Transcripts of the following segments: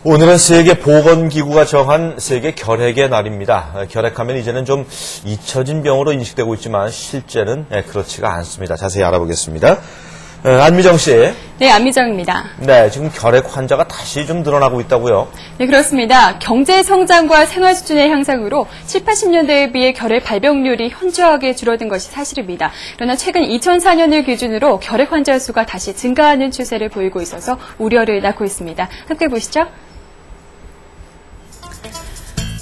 오늘은 세계보건기구가 정한 세계 결핵의 날입니다. 결핵하면 이제는 좀 잊혀진 병으로 인식되고 있지만 실제는 그렇지가 않습니다. 자세히 알아보겠습니다. 안미정 씨. 네, 안미정입니다. 네, 지금 결핵 환자가 다시 좀 늘어나고 있다고요? 네, 그렇습니다. 경제 성장과 생활 수준의 향상으로 7, 80년대에 비해 결핵 발병률이 현저하게 줄어든 것이 사실입니다. 그러나 최근 2004년을 기준으로 결핵 환자 수가 다시 증가하는 추세를 보이고 있어서 우려를 낳고 있습니다. 함께 보시죠.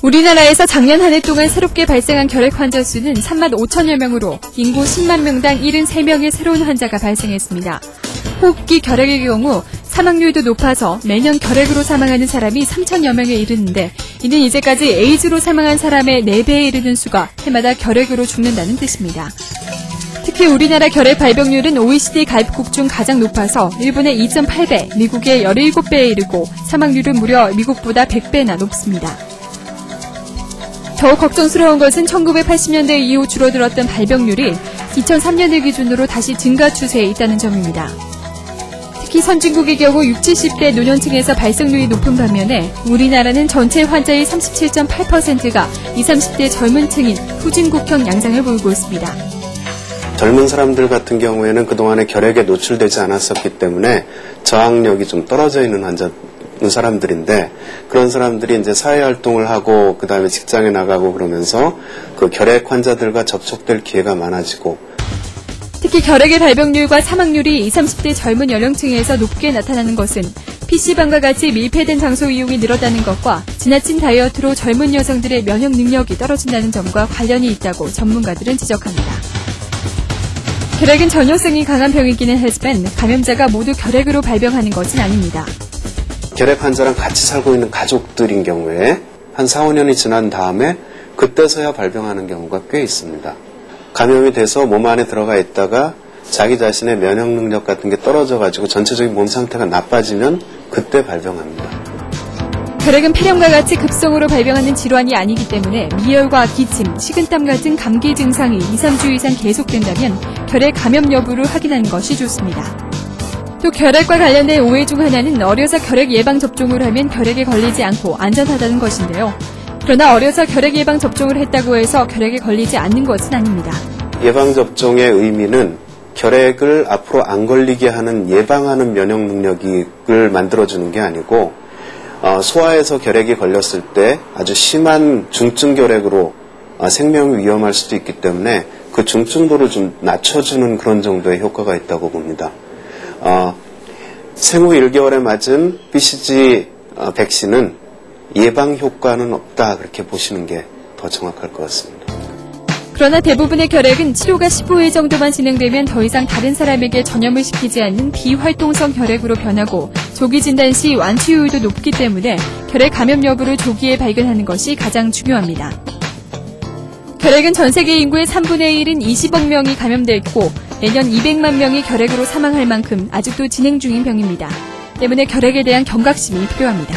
우리나라에서 작년 한 해 동안 새롭게 발생한 결핵 환자 수는 3만 5천여 명으로 인구 10만 명당 73명의 새로운 환자가 발생했습니다. 호흡기 결핵의 경우 사망률도 높아서 매년 결핵으로 사망하는 사람이 3천여 명에 이르는데 이는 이제까지 에이즈로 사망한 사람의 4배에 이르는 수가 해마다 결핵으로 죽는다는 뜻입니다. 특히 우리나라 결핵 발병률은 OECD 가입국 중 가장 높아서 일본의 2.8배, 미국의 17배에 이르고 사망률은 무려 미국보다 100배나 높습니다. 더욱 걱정스러운 것은 1980년대 이후 줄어들었던 발병률이 2003년을 기준으로 다시 증가 추세에 있다는 점입니다. 특히 선진국의 경우 60, 70대 노년층에서 발생률이 높은 반면에 우리나라는 전체 환자의 37.8%가 20, 30대 젊은 층인 후진국형 양상을 보이고 있습니다. 젊은 사람들 같은 경우에는 그동안에 결핵에 노출되지 않았었기 때문에 저항력이 좀 떨어져 있는 사람들인데 그런 사람들이 이제 사회활동을 하고 그 다음에 직장에 나가고 그러면서 그 결핵 환자들과 접촉될 기회가 많아지고 특히 결핵의 발병률과 사망률이 20, 30대 젊은 연령층에서 높게 나타나는 것은 PC방과 같이 밀폐된 장소 이용이 늘었다는 것과 지나친 다이어트로 젊은 여성들의 면역 능력이 떨어진다는 점과 관련이 있다고 전문가들은 지적합니다. 결핵은 전염성이 강한 병이기는 하지만 감염자가 모두 결핵으로 발병하는 것은 아닙니다. 결핵 환자랑 같이 살고 있는 가족들인 경우에 한 4, 5년이 지난 다음에 그때서야 발병하는 경우가 꽤 있습니다. 감염이 돼서 몸 안에 들어가 있다가 자기 자신의 면역 능력 같은 게 떨어져가지고 전체적인 몸 상태가 나빠지면 그때 발병합니다. 결핵은 폐렴과 같이 급성으로 발병하는 질환이 아니기 때문에 미열과 기침, 식은땀 같은 감기 증상이 2, 3주 이상 계속된다면 결핵 감염 여부를 확인하는 것이 좋습니다. 또 결핵과 관련된 오해 중 하나는 어려서 결핵 예방 접종을 하면 결핵에 걸리지 않고 안전하다는 것인데요. 그러나 어려서 결핵 예방 접종을 했다고 해서 결핵에 걸리지 않는 것은 아닙니다. 예방 접종의 의미는 결핵을 앞으로 안 걸리게 하는 예방하는 면역 능력을 만들어주는 게 아니고 소아에서 결핵이 걸렸을 때 아주 심한 중증 결핵으로 생명이 위험할 수도 있기 때문에 그 중증도를 좀 낮춰주는 그런 정도의 효과가 있다고 봅니다. 생후 1개월에 맞은 BCG 백신은 예방 효과는 없다 그렇게 보시는 게 더 정확할 것 같습니다. 그러나 대부분의 결핵은 치료가 15회 정도만 진행되면 더 이상 다른 사람에게 전염을 시키지 않는 비활동성 결핵으로 변하고 조기 진단 시 완치율도 높기 때문에 결핵 감염 여부를 조기에 발견하는 것이 가장 중요합니다. 결핵은 전 세계 인구의 3분의 1인 20억 명이 감염돼 있고 매년 200만 명이 결핵으로 사망할 만큼 아직도 진행 중인 병입니다. 때문에 결핵에 대한 경각심이 필요합니다.